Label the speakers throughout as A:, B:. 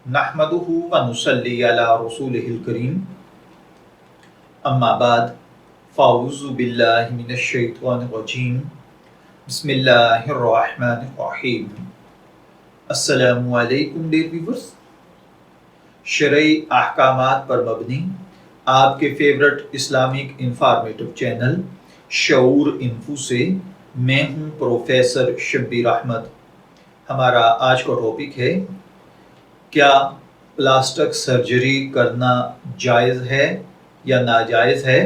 A: नहमदुहु व नुसल्ली अला रसूलिहिल करीम अम्मा बाद फ़ाऊज़ु बिल्लाहि मिनश शैतानिर रजीम बिस्मिल्लाहिर रहमानिर रहीम। अस्सलामु अलैकुम डियर व्यूअर्स। शरई अहकामात पर मबनी आपके favourite Islamic informative channel Shaoor info से मैं हूं प्रोफेसर शब्बीर अहमद। हमारा आज का टॉपिक है, क्या प्लास्टिक सर्जरी करना जायज़ है या नाजायज़ है,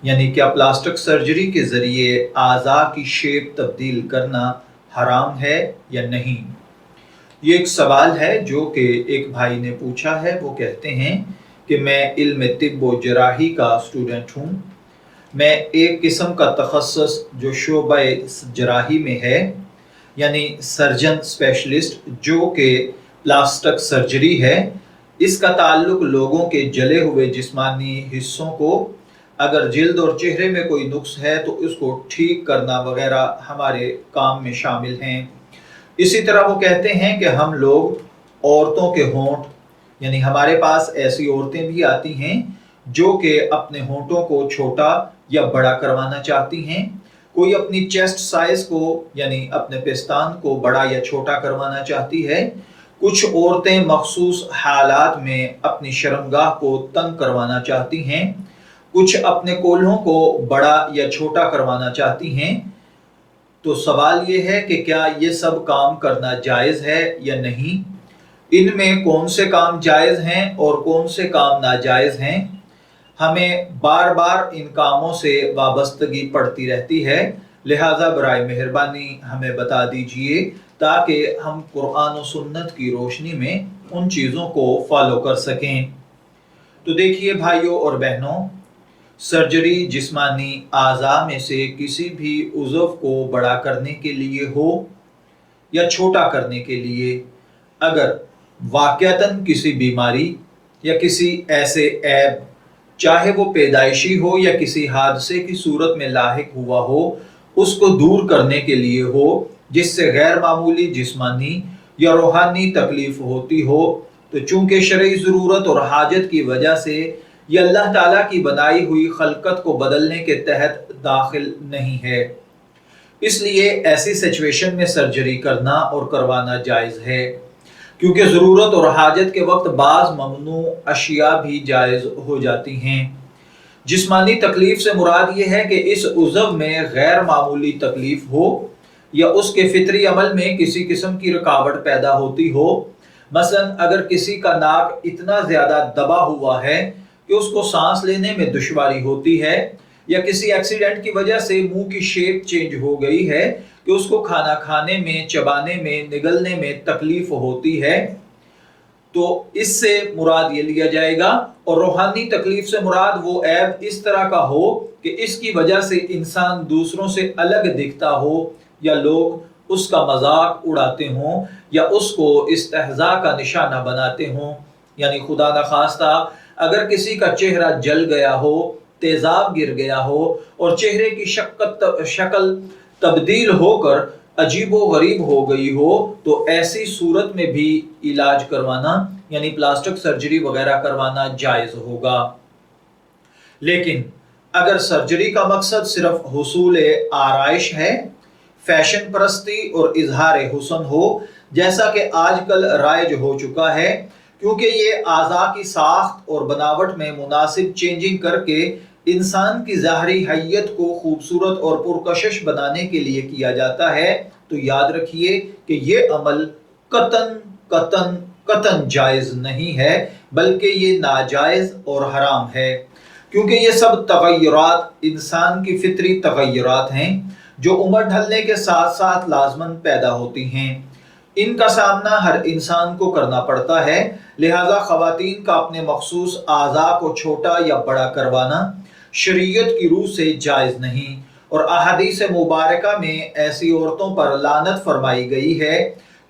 A: यानी क्या प्लास्टिक सर्जरी के ज़रिए आज़ा की शेप तब्दील करना हराम है या नहीं। ये एक सवाल है जो कि एक भाई ने पूछा है। वो कहते हैं कि मैं इल्म तिब व जराही का स्टूडेंट हूँ। मैं एक किस्म का तखस्सुस जो शोबा जराही में है, यानी सर्जन स्पेशलिस्ट, जो कि प्लास्टिक सर्जरी है, इसका ताल्लुक लोगों के जले हुए जिस्मानी हिस्सों को, अगर जिल्द और चेहरे में कोई नुक्स है तो उसको ठीक करना वगैरह हमारे काम में शामिल हैं। इसी तरह वो कहते हैं कि हम लोग औरतों के होंठ, यानी हमारे पास ऐसी औरतें भी आती हैं जो कि अपने होंठों को छोटा या बड़ा करवाना चाहती हैं। कोई अपनी चेस्ट साइज को, यानी अपने पेस्तान को बड़ा या छोटा करवाना चाहती है। कुछ औरतें मखसूस हालात में अपनी शर्मगाह को तंग करवाना चाहती हैं। कुछ अपने कोल्हों को बड़ा या छोटा करवाना चाहती हैं। तो सवाल ये है कि क्या ये सब काम करना जायज़ है या नहीं। इनमें कौन से काम जायज़ हैं और कौन से काम नाजायज़ हैं। हमें बार बार इन कामों से वाबस्तगी पड़ती रहती है, लिहाजा बराए मेहरबानी हमें बता दीजिए ताकि हम कुरान और सुन्नत की रोशनी में उन चीज़ों को फॉलो कर सकें। तो देखिए भाइयों और बहनों, सर्जरी जिस्मानी आज़ा में से किसी भी उज़व को बड़ा करने के लिए हो या छोटा करने के लिए, अगर वाक़यातन किसी बीमारी या किसी ऐसे ऐब, चाहे वो पैदाइशी हो या किसी हादसे की सूरत में लाहिक हुआ हो, उसको दूर करने के लिए हो, जिससे गैर मामूली जिस्मानी या रूहानी तकलीफ होती हो, तो चूंकि शरई ज़रूरत और हाजत की वजह से यह अल्लाह ताला की बनाई हुई खलकत को बदलने के तहत दाखिल नहीं है, इसलिए ऐसी सिचुएशन में सर्जरी करना और करवाना जायज़ है। क्योंकि ज़रूरत और हाजत के वक्त बाज़ ममनू अशिया भी जायज़ हो जाती हैं। जिस्मानी तकलीफ से मुराद ये है कि इस उज़व में गैर मामूली तकलीफ हो या उसके फितरी अमल में किसी किस्म की रुकावट पैदा होती हो। मसलन अगर किसी का नाक इतना ज़्यादा दबा हुआ है कि उसको सांस लेने में दुश्वारी होती है, या किसी एक्सीडेंट की वजह से मुंह की शेप चेंज हो गई है कि उसको खाना खाने में, चबाने में, निगलने में तकलीफ होती है, तो इससे मुराद ये लिया जाएगा। और रूहानी तकलीफ से मुराद वो ऐब इस तरह का हो कि इसकी वजह से इंसान दूसरों से अलग दिखता हो, या लोग उसका मजाक उड़ाते हों या उसको इस्तेहज़ा का निशाना बनाते हों। यानी खुदा न खास्ता अगर किसी का चेहरा जल गया हो, तेजाब गिर गया हो और चेहरे की शक्ल तब्दील होकर अजीबो गरीब हो गई हो, तो ऐसी सूरत में भी इलाज करवाना, यानी प्लास्टिक सर्जरी वगैरह करवाना जायज़ होगा। लेकिन अगर सर्जरी का मकसद सिर्फ हुसूल आराइश है, फैशन परस्ती और इजहार हुस्न हो, जैसा कि आजकल राइज हो चुका है, क्योंकि ये आज़ा की साख्त और बनावट में मुनासिब चेंजिंग करके इंसान की ज़ाहरी हैयत को खूबसूरत और पुरकशिश बनाने के लिए किया जाता है, तो याद रखिए कि ये अमल कतन कतन कतन जायज़ नहीं है, बल्कि ये नाजायज़ और हराम है। क्योंकि ये सब तगय्युरात इंसान की फितरी तगय्युरात हैं जो उम्र ढलने के साथ साथ लाजमन पैदा होती हैं। इनका सामना हर इंसान को करना पड़ता है, लिहाजा ख़वातीन का अपने मखसूस आज़ा को छोटा या बड़ा करवाना शरीयत की रूह से जायज़ नहीं। और अहादीस मुबारका में ऐसी औरतों पर लानत फरमाई गई है,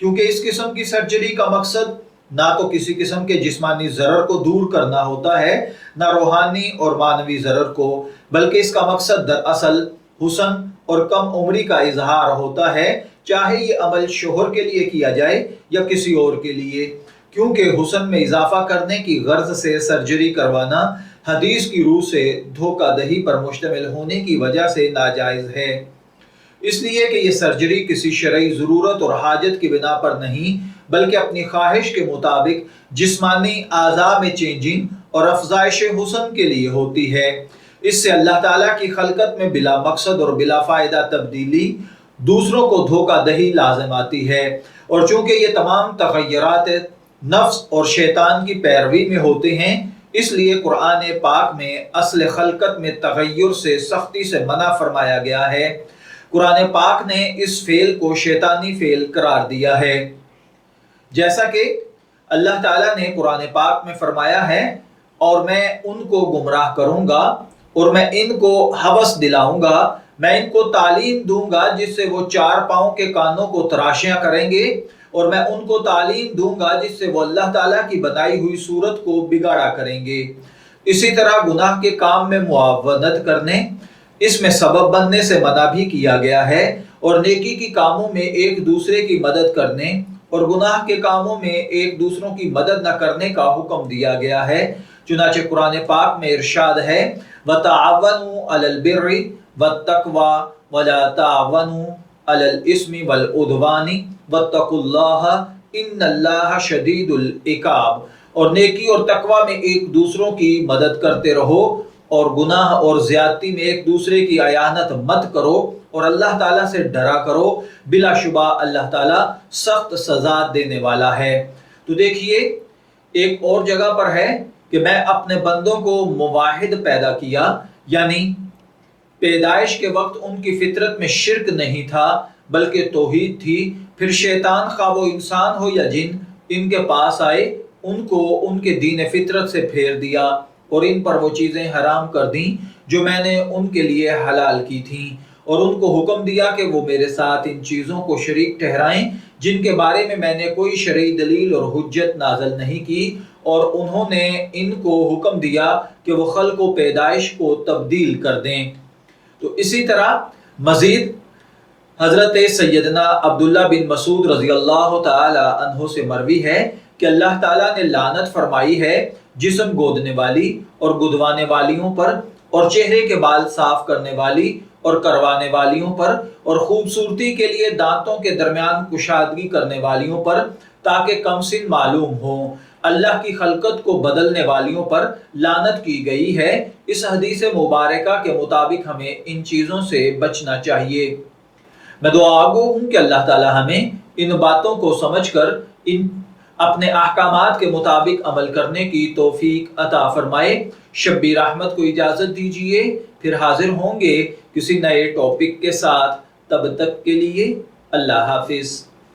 A: क्योंकि इस किस्म की सर्जरी का मकसद ना तो किसी किस्म के जिस्मानी ज़रर को दूर करना होता है, ना रूहानी और मानवी ज़रर को, बल्कि इसका मकसद दरअसल हुस्न और कम उम्री का इजहार होता है, चाहे ये अमल शोहर के लिए किया जाए या किसी और के लिए। کیونکہ حسن میں اضافہ کرنے کی غرض سے سرجری کروانا حدیث کی روح سے دھوکہ دہی پر مشتمل ہونے کی وجہ سے ناجائز ہے، اس لیے کہ یہ سرجری کسی شرعی ضرورت اور حاجت کی بنا پر نہیں بلکہ اپنی خواہش کے مطابق جسمانی اعضاء میں چینجنگ اور افزائش حسن کے لیے ہوتی ہے۔ اس سے اللہ تعالیٰ کی خلقت میں بلا مقصد اور بلا فائدہ تبدیلی دوسروں کو دھوکہ دہی لازم آتی ہے، اور چونکہ یہ تمام تغیرات نفس اور شیطان کی پیروی میں ہوتے ہیں، اس لیے قرآن پاک میں اصل خلقت میں تغیر سے سختی سے منع فرمایا گیا ہے۔ قرآن پاک نے اس فعل کو شیطانی فعل قرار دیا ہے، جیسا کہ اللہ تعالیٰ نے قرآن پاک میں فرمایا ہے، اور میں ان کو گمراہ کروں گا اور میں ان کو ہوس دلاؤں گا، میں ان کو تعلیم دوں گا جس سے وہ 4 پاؤں کے کانوں کو تراشیاں کریں گے، اور میں ان کو تعلیم دوں گا جس سے وہ اللہ تعالیٰ کی بنائی ہوئی صورت کو بگاڑا کریں گے۔ اسی طرح گناہ کے کام میں معاونت کرنے، اس میں سبب بننے سے منع بھی کیا گیا ہے، اور نیکی کی کاموں میں ایک دوسرے کی مدد کرنے اور گناہ کے کاموں میں ایک دوسروں کی مدد نہ کرنے کا حکم دیا گیا ہے۔ چنانچہ قرآن پاک میں ارشاد ہے، وَتَعَاوَنُوا عَلَى الْبِرِّ وَالتَّقْوَى وَلَا تَعَاوَنُوا عَلَى الْإِثْمِ وَالْعُدْوَانِ وَاتَّقُوا اللَّهَ إِنَّ اللَّهَ شَدِيدُ الْعِقَابِ، اور نیکی اور تقوی میں ایک دوسروں کی مدد کرتے رہو، اور گناہ اور زیادتی میں ایک دوسرے کی اعانت مت کرو، اور اللہ تعالیٰ سے ڈرا کرو، بلا شبہ اللہ تعالیٰ سخت سزا دینے والا ہے۔ تو دیکھیے ایک اور جگہ پر ہے کہ میں اپنے بندوں کو مواحد پیدا کیا، یعنی پیدائش کے وقت ان کی فطرت میں شرک نہیں تھا بلکہ توحید تھی، پھر شیطان خواہ وہ انسان ہو یا جن ان کے پاس آئے، ان کو ان کے دین فطرت سے پھیر دیا اور ان پر وہ چیزیں حرام کر دیں جو میں نے ان کے لیے حلال کی تھیں، اور ان کو حکم دیا کہ وہ میرے ساتھ ان چیزوں کو شریک ٹھہرائیں جن کے بارے میں میں نے کوئی شرعی دلیل اور حجت نازل نہیں کی، اور انہوں نے ان کو حکم دیا کہ وہ خلق و پیدائش کو تبدیل کر دیں۔ تو اسی طرح مزید حضرت سیدنا عبداللہ بن مسعود رضی اللہ تعالی عنہ سے مروی ہے کہ اللہ تعالیٰ نے لعنت فرمائی ہے جسم گودنے والی اور گدوانے والیوں پر، اور چہرے کے بال صاف کرنے والی اور کروانے والیوں پر، اور خوبصورتی کے لیے دانتوں کے درمیان کشادگی کرنے والیوں پر تاکہ کمسن معلوم ہوں، اللہ کی خلقت کو بدلنے والیوں پر لعنت کی گئی ہے۔ اس حدیث مبارکہ کے مطابق ہمیں ان چیزوں سے بچنا چاہیے۔ میں دعا گو ہوں کہ اللہ تعالیٰ ہمیں ان باتوں کو سمجھ کر ان اپنے احکامات کے مطابق عمل کرنے کی توفیق عطا فرمائے۔ شبیر احمد کو اجازت دیجیے، پھر حاضر ہوں گے کسی نئے ٹاپک کے ساتھ، تب تک کے لیے اللہ حافظ۔